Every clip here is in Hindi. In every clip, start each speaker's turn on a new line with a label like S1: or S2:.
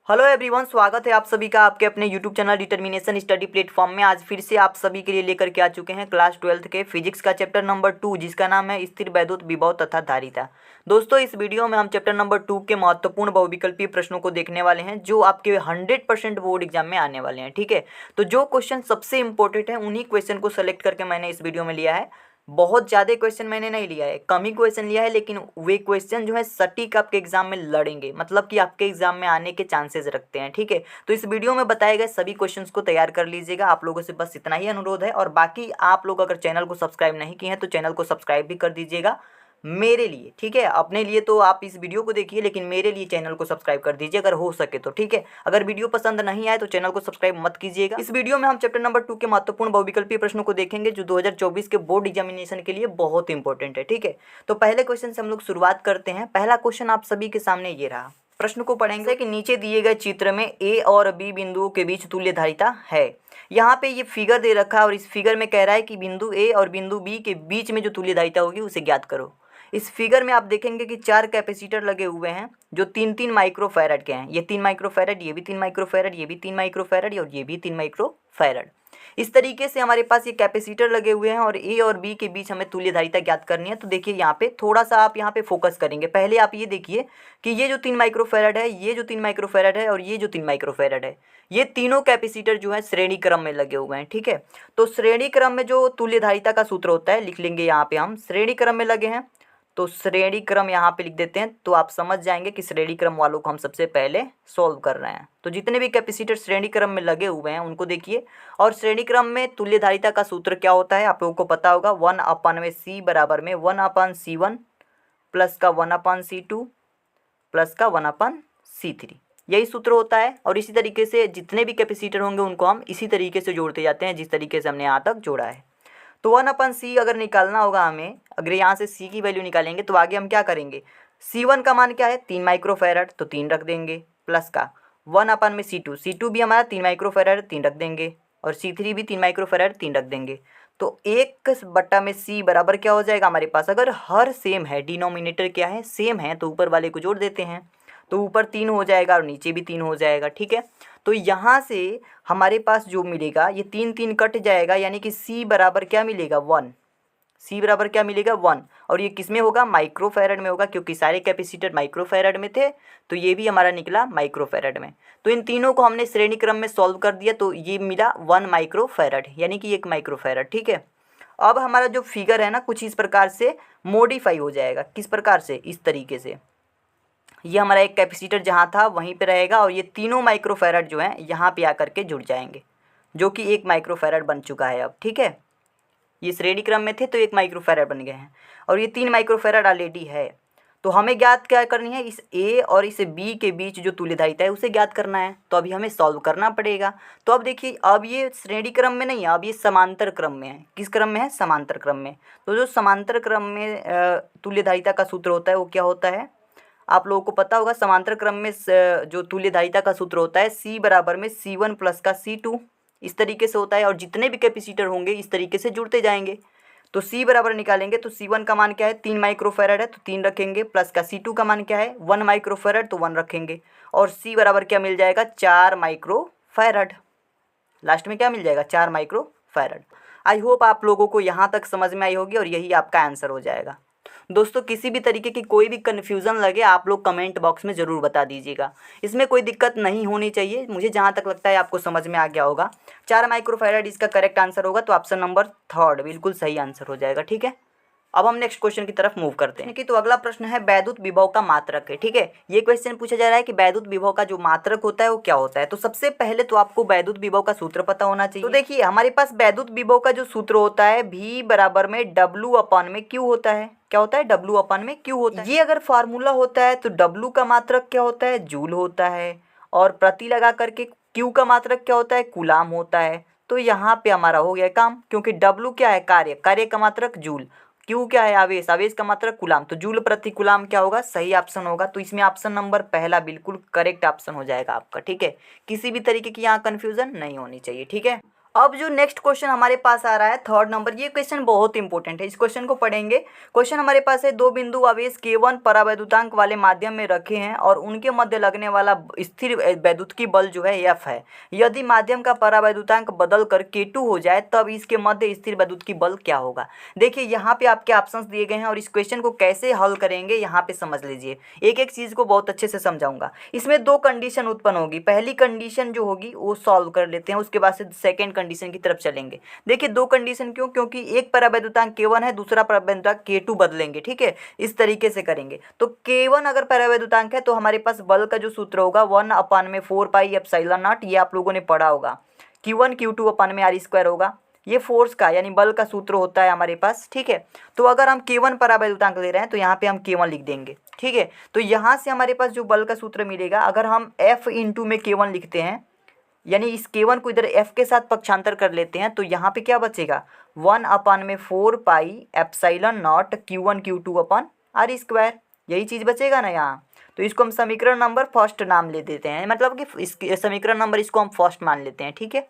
S1: हेलो एवरीवन, स्वागत है आप सभी का आपके अपने YouTube channel determination study platform में। आज फिर से आप सभी के लिए लेकर के आ चुके हैं क्लास 12th के फिजिक्स का चैप्टर नंबर 2, जिसका नाम है स्थिर वैद्युत विभव तथा धारिता। दोस्तों, इस वीडियो में हम चैप्टर नंबर 2 के महत्वपूर्ण बहुविकल्पीय प्रश्नों को देखने वाले हैं जो आपके 100% बोर्ड एग्जाम में आने वाले हैं। ठीक है, तो जो क्वेश्चन सबसे इंपॉर्टेंट है उन्हीं क्वेश्चन को सेलेक्ट करके मैंने इस वीडियो में लिया है। बहुत ज़्यादा क्वेश्चन मैंने नहीं लिया है, कम ही क्वेश्चन लिया है, लेकिन वे क्वेश्चन जो है सटीक आपके एग्जाम में लड़ेंगे, मतलब कि आपके एग्जाम में आने के चांसेस रखते हैं। ठीक है, तो इस वीडियो में बताए गए सभी क्वेश्चंस को तैयार कर लीजिएगा। आप लोगों से बस इतना ही अनुरोध है, और बाकी आप लोग अगर चैनल को सब्सक्राइब नहीं किए हैं तो चैनल को सब्सक्राइब भी कर दीजिएगा मेरे लिए। ठीक है, अपने लिए तो आप इस वीडियो को देखिए, लेकिन मेरे लिए चैनल को सब्सक्राइब कर दीजिए अगर हो सके तो। ठीक है, अगर वीडियो पसंद नहीं आए तो चैनल को सब्सक्राइब मत कीजिएगा। इस वीडियो में हम चैप्टर नंबर 2 के महत्वपूर्ण बहुविकल्पीय प्रश्नों को देखेंगे जो 2024 के बोर्ड एग्जामिनेशन के लिए बहुत इंपॉर्टेंट है। ठीक है, तो पहले क्वेश्चन से हम लोग शुरुआत करते हैं। पहला क्वेश्चन आप सभी के सामने ये रहा। प्रश्न को पढ़ेंगे कि नीचे दिए गए चित्र में ए और बी बिंदुओं के बीच तुल्य धारिता है। यहाँ पे ये फिगर दे रखा है और इस फिगर में कह रहा है कि बिंदु ए और बिंदु बी के बीच में जो तुल्य धारिता होगी उसे ज्ञात करो। इस फिगर में आप देखेंगे कि 4 कैपेसिटर लगे हुए हैं जो 3-3 माइक्रोफैरड के हैं। ये 3 माइक्रोफैरड, ये भी 3 माइक्रोफैरड, ये भी 3 माइक्रोफैरड और ये भी 3 माइक्रोफैरड। इस तरीके से हमारे पास ये कैपेसिटर लगे हुए हैं और ए और बी के बीच हमें तुल्य धारिता ज्ञात करनी है। तो देखिए यहाँ पे थोड़ा सा आप यहाँ पे फोकस करेंगे। पहले आप ये देखिए कि ये जो 3 माइक्रोफैरड है, ये जो 3 माइक्रोफैरड है और ये जो 3 माइक्रोफैरड है, ये तीनों कैपेसिटर जो है श्रेणी क्रम में लगे हुए हैं। ठीक है, तो श्रेणी क्रम में जो तुल्य धारिता का सूत्र होता है लिख लेंगे। यहाँ पे हम श्रेणी क्रम में लगे हैं तो श्रेणी क्रम यहाँ पे लिख देते हैं, तो आप समझ जाएंगे कि श्रेणी क्रम वालों को हम सबसे पहले सॉल्व कर रहे हैं। तो जितने भी कैपेसिटर श्रेणी क्रम में लगे हुए हैं उनको देखिए। और श्रेणी क्रम में तुल्य धारिता का सूत्र क्या होता है आप लोगों को पता होगा, 1/c बराबर में 1/c1 प्लस का 1/c2 प्लस का 1/c3, यही सूत्र होता है। और इसी तरीके से जितने भी कैपेसिटर होंगे उनको हम इसी तरीके से जोड़ते जाते हैं जिस तरीके से हमने यहाँ तक जोड़ा है। तो 1/c अगर निकालना होगा हमें, अगर यहाँ से c की वैल्यू निकालेंगे तो आगे हम क्या करेंगे, c1 का मान क्या है 3 माइक्रोफैरड, तो 3 रख देंगे, प्लस का 1/c2, c2 भी हमारा 3 माइक्रोफैरड, 3 रख देंगे, और c3 भी 3 माइक्रोफैरड, 3 रख देंगे। तो 1/c बराबर क्या हो जाएगा हमारे पास, अगर हर सेम है, डिनोमिनेटर क्या है सेम है, तो ऊपर वाले को जोड़ देते हैं, तो ऊपर 3 हो जाएगा और नीचे भी 3 हो जाएगा। ठीक है, तो यहाँ से हमारे पास जो मिलेगा ये 3-3 कट जाएगा, यानी कि c बराबर क्या मिलेगा 1, c बराबर क्या मिलेगा 1। और ये किस में होगा, माइक्रोफैरड में होगा, क्योंकि सारे कैपेसिटर माइक्रोफैरड में थे, तो ये भी हमारा निकला माइक्रोफैरड में। तो इन तीनों को हमने श्रेणी क्रम में सॉल्व कर दिया, तो ये मिला 1 माइक्रोफैरड, यानी कि 1 माइक्रोफैरड। ठीक है, अब हमारा जो फिगर है ना कुछ इस प्रकार से मॉडिफाई हो जाएगा। किस प्रकार से, इस तरीके से ये हमारा एक कैपेसिटर जहाँ था वहीं पे रहेगा और ये तीनों माइक्रोफैरड जो हैं यहाँ पे आकर के जुड़ जाएंगे, जो कि 1 माइक्रोफैरड बन चुका है अब। ठीक है, ये श्रेणी क्रम में थे तो 1 माइक्रोफैरड बन गए हैं, और ये 3 माइक्रोफैरड ऑलरेडी है। तो हमें ज्ञात क्या करनी है, इस ए और इस बी के बीच जो तुल्य धारिता है उसे ज्ञात करना है, तो अभी हमें सॉल्व करना पड़ेगा। तो अब देखिए, अब ये श्रेणी क्रम में नहीं है, अब ये समांतर क्रम में है। किस क्रम में है, समांतर क्रम में। तो जो समांतर क्रम में तुल्य धारिता का सूत्र होता है वो क्या होता है, आप लोगों को पता होगा। समांतर क्रम में जो तुल्य धारिता का सूत्र होता है c बराबर में c1 प्लस का c2, इस तरीके से होता है, और जितने भी कैपेसिटर होंगे इस तरीके से जुड़ते जाएंगे। तो c बराबर निकालेंगे तो c1 का मान क्या है 3 माइक्रोफैरड है, तो 3 रखेंगे, प्लस का c2 का मान क्या है 1 माइक्रोफैरड, तो 1 रखेंगे, और c बराबर क्या मिल जाएगा 4 माइक्रोफैरड। लास्ट में क्या मिल जाएगा 4 माइक्रोफैरड। आई होप आप लोगों को यहाँ तक समझ में आई होगी और यही आपका आंसर हो जाएगा। दोस्तों, किसी भी तरीके की कोई भी कन्फ्यूज़न लगे आप लोग कमेंट बॉक्स में ज़रूर बता दीजिएगा, इसमें कोई दिक्कत नहीं होनी चाहिए। मुझे जहाँ तक लगता है आपको समझ में आ गया होगा। 4 माइक्रोफैरड इसका करेक्ट आंसर होगा, तो ऑप्शन नंबर 3 बिल्कुल सही आंसर हो जाएगा। ठीक है, अब हम नेक्स्ट क्वेश्चन की तरफ मूव करते हैं कि तो अगला प्रश्न है वैद्युत विभव का मात्रक है। ठीक है, ये क्वेश्चन पूछा जा रहा है कि वैद्युत विभव का जो मात्रक होता है वो क्या होता है। तो सबसे पहले तो आपको वैद्युत विभव का सूत्र पता होना चाहिए। तो देखिए, हमारे पास वैद्युत विभव का जो सूत्र होता है V बराबर में W/Q होता है। क्या होता है, W/Q होता है। ये अगर फार्मूला होता है तो W का मात्रक क्या होता है, जूल होता है, और प्रति लगा करके Q का मात्रक क्या होता है, कूलाम होता है। तो यहाँ पे हमारा हो गया काम, क्योंकि W क्या है, कार्य, कार्य का मात्रक जूल, क्यू क्या है, आवेश, आवेश का मात्रक कूलाम, तो जूल प्रति कूलाम क्या होगा, सही ऑप्शन होगा। तो इसमें ऑप्शन नंबर पहला बिल्कुल करेक्ट ऑप्शन हो जाएगा आपका। ठीक है, किसी भी तरीके की यहाँ कन्फ्यूजन नहीं होनी चाहिए। ठीक है, अब जो नेक्स्ट क्वेश्चन हमारे पास आ रहा है थर्ड नंबर, ये क्वेश्चन बहुत इंपॉर्टेंट है, इस क्वेश्चन को पढ़ेंगे। क्वेश्चन हमारे पास है, दो बिंदु आवेश K1 परावैद्युतांक वाले माध्यम में रखे हैं और उनके मध्य लगने वाला स्थिर वैद्युतिकी बल जो है F है। यदि माध्यम का परावैद्युतांक बदल कर K2 हो जाए तब इसके मध्य स्थिर वैद्युतिकी बल क्या होगा। देखिए यहाँ पे आपके ऑप्शंस दिए गए हैं और इस क्वेश्चन को कैसे हल करेंगे यहाँ पे समझ लीजिए। एक एक चीज़ को बहुत अच्छे से समझाऊंगा। इसमें दो कंडीशन उत्पन्न होगी। पहली कंडीशन जो होगी वो सॉल्व कर लेते हैं, उसके बाद से सेकेंड कंडीशन की तरफ चलेंगे। देखिए दो कंडीशन क्यों, क्योंकि एक परावैद्युतांक K1 है, दूसरा परावैद्युतांक K2 बदलेंगे। ठीक है, इस तरीके से करेंगे। तो K1 अगर परावैद्युतांक है तो हमारे पास बल का जो सूत्र होगा 1/4 पाई एप्सिलॉन नॉट, ये आप लोगों ने पढ़ा होगा। Q1 Q2/r² होगा, ये फोर्स का यानी बल का सूत्र होता है हमारे पास। ठीक है, तो अगर हम K1 परावैद्युतांक ले रहे हैं तो यहाँ पे हम K1 लिख देंगे। ठीक है, तो यहाँ से हमारे पास जो बल का सूत्र मिलेगा, अगर हम F इंटू में K1 लिखते हैं, यानी इस K1 को इधर F के साथ पक्षांतर कर लेते हैं, तो यहाँ पे क्या बचेगा 1/4 pi epsilon not Q1 Q2/r², यही चीज़ बचेगा ना यहाँ। तो इसको हम समीकरण नंबर फर्स्ट नाम ले देते हैं, मतलब कि इस समीकरण नंबर इसको हम फर्स्ट मान लेते हैं। ठीक है,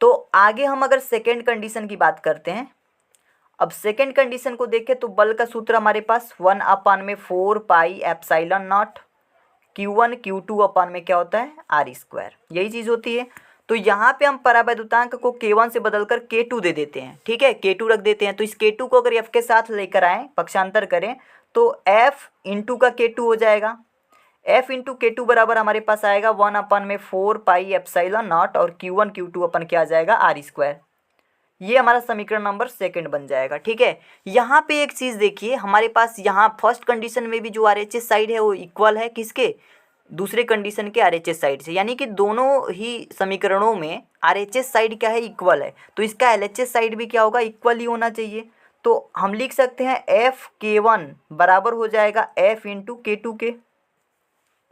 S1: तो आगे हम अगर सेकेंड कंडीशन की बात करते हैं, अब सेकेंड कंडीशन को देखें तो बल का सूत्र हमारे पास 1/4 pi epsilon not Q1 Q2 क्या होता है r², यही चीज़ होती है। तो यहाँ पे हम परावैद्युतांक को K1 से बदलकर K2 दे देते हैं। ठीक है, K2 रख देते हैं। तो इस K2 को अगर F के साथ लेकर आएँ, पक्षांतर करें, तो F इंटू का K2 हो जाएगा। F इंटू K2 बराबर हमारे पास आएगा 1/4 पाई एप्सिलॉन नॉट और Q1 Q2 क्या आ जाएगा r²। ये हमारा समीकरण नंबर सेकंड बन जाएगा। ठीक है, यहाँ पे एक चीज़ देखिए, हमारे पास यहाँ फर्स्ट कंडीशन में भी जो RHS साइड है वो इक्वल है किसके, दूसरे कंडीशन के RHS साइड से, यानी कि दोनों ही समीकरणों में RHS साइड क्या है, इक्वल है। तो इसका LHS साइड भी क्या होगा, इक्वल ही होना चाहिए। तो हम लिख सकते हैं FK1 बराबर हो जाएगा F इंटू K2 के,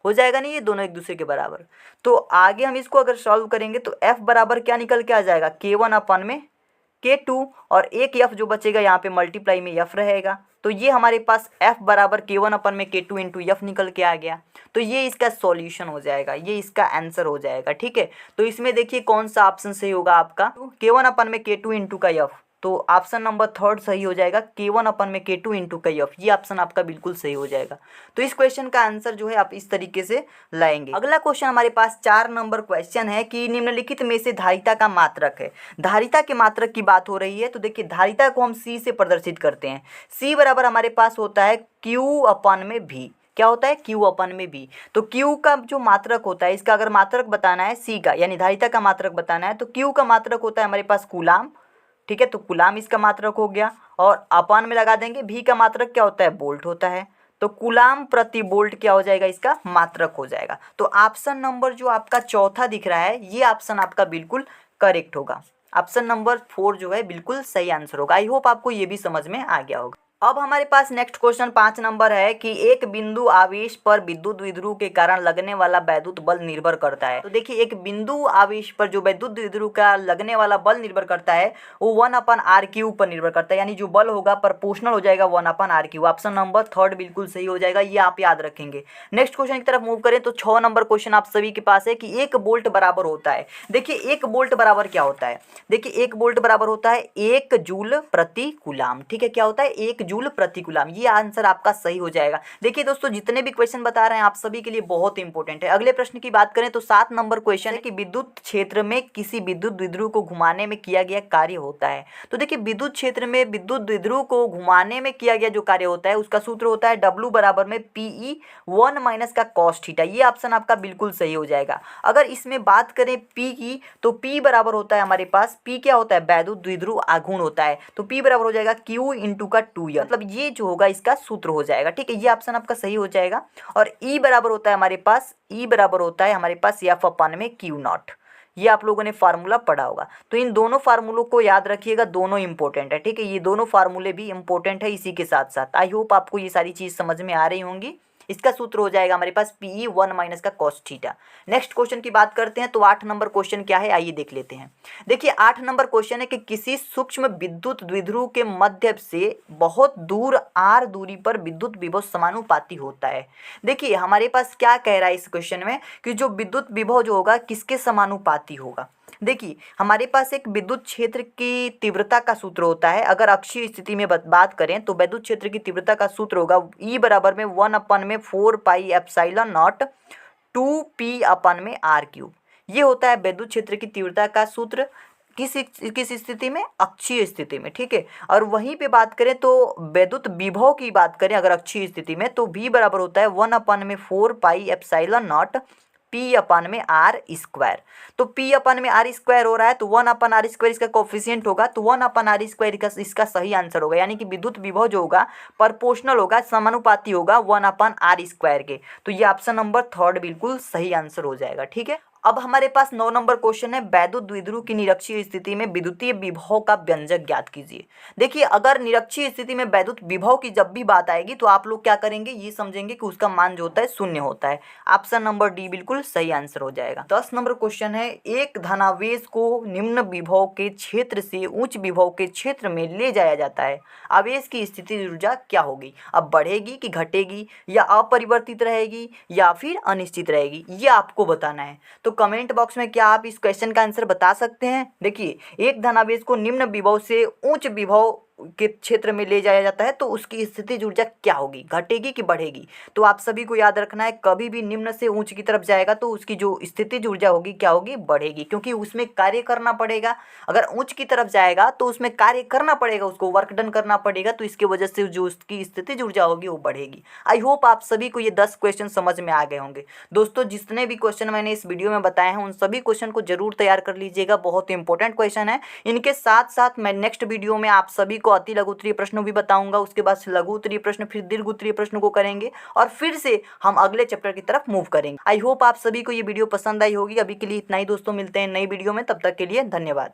S1: हो जाएगा नहीं, ये दोनों एक दूसरे के बराबर। तो आगे हम इसको अगर सॉल्व करेंगे तो F बराबर क्या निकल के आ जाएगा, K1/K2, और एक F जो बचेगा यहाँ पे मल्टीप्लाई में F रहेगा। तो ये हमारे पास F बराबर K1/K2 इंटू F निकल के आ गया। तो ये इसका सॉल्यूशन हो जाएगा, ये इसका आंसर हो जाएगा। ठीक है, तो इसमें देखिए कौन सा ऑप्शन सही होगा आपका, K1/K2 इंटू का F, तो ऑप्शन नंबर थर्ड सही हो जाएगा, K1/K2 इंटू का F, ये ऑप्शन आपका बिल्कुल सही हो जाएगा। तो इस क्वेश्चन का आंसर जो है आप इस तरीके से लाएंगे। अगला क्वेश्चन हमारे पास 4 नंबर क्वेश्चन है कि निम्नलिखित में से धारिता का मात्रक है। धारिता के मात्रक की बात हो रही है, तो देखिए धारिता को हम C से प्रदर्शित करते हैं। C बराबर हमारे पास होता है Q/V, क्या होता है Q/V। तो Q का जो मात्रक होता है, इसका अगर मात्रक बताना है C का, यानी धारिता का मात्रक बताना है, तो Q का मात्रक होता है हमारे पास कूलाम। ठीक है, तो कूलाम इसका मात्रक हो गया, और अपान में लगा देंगे। V का मात्रक क्या होता है, बोल्ट होता है। तो कूलाम प्रति बोल्ट क्या हो जाएगा, इसका मात्रक हो जाएगा। तो ऑप्शन नंबर जो आपका चौथा दिख रहा है, ये ऑप्शन आपका बिल्कुल करेक्ट होगा। ऑप्शन नंबर 4 जो है बिल्कुल सही आंसर होगा। आई होप आपको ये भी समझ में आ गया होगा। अब हमारे पास नेक्स्ट क्वेश्चन 5 नंबर है कि एक बिंदु आवेश पर विद्युत द्विध्रुव के कारण लगने वाला वैद्युत बल निर्भर करता है। तो देखिए एक बिंदु आवेश पर जो वैद्युत द्विध्रुव का लगने वाला बल निर्भर करता है वो 1/r³ पर निर्भर करता है, यानी जो बल होगा प्रोपोर्शनल हो जाएगा 1/r³। ऑप्शन नंबर थर्ड बिल्कुल सही हो जाएगा, ये आप याद रखेंगे। नेक्स्ट क्वेश्चन की तरफ मूव करें तो 6 नंबर क्वेश्चन आप सभी के पास है कि 1 वोल्ट बराबर होता है। देखिए 1 वोल्ट बराबर क्या होता है, देखिए 1 वोल्ट बराबर होता है 1 जूल प्रति कूलाम। ठीक है, क्या होता है 1 जूल प्रति कूलाम, ये आंसर आपका सही हो जाएगा। देखिए दोस्तों जितने भी क्वेश्चन बता रहे हैं आप सभी के लिए बहुत इंपॉर्टेंट है। अगले प्रश्न की बात करें तो 7 नंबर क्वेश्चन है कि विद्युत क्षेत्र में किसी विद्युत द्विध्रुव को घुमाने में किया गया कार्य होता है। तो देखिए विद्युत क्षेत्र में विद्युत द्विध्रुव को घुमाने में किया गया जो कार्य होता है उसका सूत्र होता है W बराबर में PE1 माइनस का cos थीटा, ये ऑप्शन आपका बिल्कुल सही हो जाएगा। अगर इसमें बात करें P की तो P बराबर होता है हमारे पास, P क्या होता है, वैद्युत द्विध्रुव आघूर्ण होता है। तो P बराबर हो जाएगा Q इंटू का 2N, मतलब ये जो होगा इसका सूत्र हो जाएगा। ठीक है, ये ऑप्शन आपका सही हो जाएगा। और E बराबर होता है हमारे पास, E बराबर होता है हमारे पास F/Q0, ये आप लोगों ने फार्मूला पढ़ा होगा। तो इन दोनों फार्मूलों को याद रखिएगा, दोनों इंपॉर्टेंट है। ठीक है, ये दोनों फार्मूले भी इंपॉर्टेंट है इसी के साथ साथ। आई होप आपको ये सारी चीज़ समझ में आ रही होंगी। इसका सूत्र हो जाएगा हमारे पास PE 1 माइनस का cos थीटा। नेक्स्ट क्वेश्चन की बात करते हैं तो 8 नंबर क्वेश्चन क्या है आइए देख लेते हैं। देखिए 8 नंबर क्वेश्चन है कि किसी सूक्ष्म विद्युत द्विध्रुव के मध्य से बहुत दूर r दूरी पर विद्युत विभव समानुपाती होता है। देखिए हमारे पास क्या कह रहा है इस क्वेश्चन में कि जो विद्युत विभव जो होगा किसके समानुपाती होगा। देखिए हमारे पास एक विद्युत क्षेत्र की तीव्रता का सूत्र होता है। अगर अक्षीय स्थिति में बात करें तो विद्युत क्षेत्र की तीव्रता का सूत्र होगा E बराबर में 1/4 पाई एप्सिलॉन नॉट 2p अपन में r क्यूब। ये होता है विद्युत क्षेत्र की तीव्रता का सूत्र किस स्थिति में, अक्षीय स्थिति में, ठीक है। और वहीं पे बात करें तो विद्युत विभव की बात करें अगर अक्षीय स्थिति में तो v बराबर होता है 1/4 पाई एप्सिलॉन नॉट P अपन में आर स्क्वायर। तो P अपन में आर स्क्वायर हो रहा है तो 1/r² इसका कोफिशिएंट होगा तो 1/r² इसका सही आंसर होगा। यानी कि विद्युत विभव जो होगा प्रोपोर्शनल होगा, समानुपाती होगा 1/r² के। तो ये ऑप्शन नंबर 3 बिल्कुल सही आंसर हो जाएगा, ठीक है। अब हमारे पास 9 नंबर क्वेश्चन है वैद्युत द्विध्रुव की निरक्षीय स्थिति में विद्युतीय विभव का व्यंजक ज्ञात कीजिए। देखिए अगर निरक्षीय स्थिति में वैद्युत विभव की जब भी बात आएगी तो आप लोग क्या करेंगे, ये समझेंगे कि उसका मान जो होता है शून्य होता है। ऑप्शन नंबर डी बिल्कुल सही आंसर हो जाएगा। 10 नंबर क्वेश्चन है एक धनावेश को निम्न विभव के क्षेत्र से उच्च विभव के क्षेत्र में ले जाया जाता है, आवेश की स्थितिज ऊर्जा क्या होगी। अब बढ़ेगी कि घटेगी या अपरिवर्तित रहेगी या फिर अनिश्चित रहेगी, ये आपको बताना है। तो कमेंट बॉक्स में क्या आप इस क्वेश्चन का आंसर बता सकते हैं। देखिए एक धनावेश को निम्न विभव से उच्च विभव के क्षेत्र में ले जाया जाता है तो उसकी स्थितिज ऊर्जा क्या होगी, घटेगी कि बढ़ेगी। तो आप सभी को याद रखना है कभी भी निम्न से उच्च की तरफ जाएगा तो उसकी जो स्थितिज ऊर्जा होगी क्या होगी, बढ़ेगी, क्योंकि उसमें कार्य करना पड़ेगा। अगर उच्च की तरफ जाएगा तो उसमें कार्य करना पड़ेगा, उसको वर्क डन करना पड़ेगा, तो इसकी वजह से जो उसकी स्थितिज ऊर्जा होगी वो बढ़ेगी। आई होप आप सभी को ये 10 क्वेश्चन समझ में आ गए होंगे। दोस्तों जितने भी क्वेश्चन मैंने इस वीडियो में बताए हैं उन सभी क्वेश्चन को जरूर तैयार कर लीजिएगा, बहुत इंपॉर्टेंट क्वेश्चन है। इनके साथ साथ मैं नेक्स्ट वीडियो में आप सभी को अति लघु उत्तरीय प्रश्न भी बताऊंगा, उसके बाद लघु उत्तरीय प्रश्न, फिर दीर्घ उत्तरीय प्रश्न को करेंगे और फिर से हम अगले चैप्टर की तरफ मूव करेंगे। आई होप आप सभी को ये वीडियो पसंद आई होगी। अभी के लिए इतना ही दोस्तों, मिलते हैं नई वीडियो में, तब तक के लिए धन्यवाद।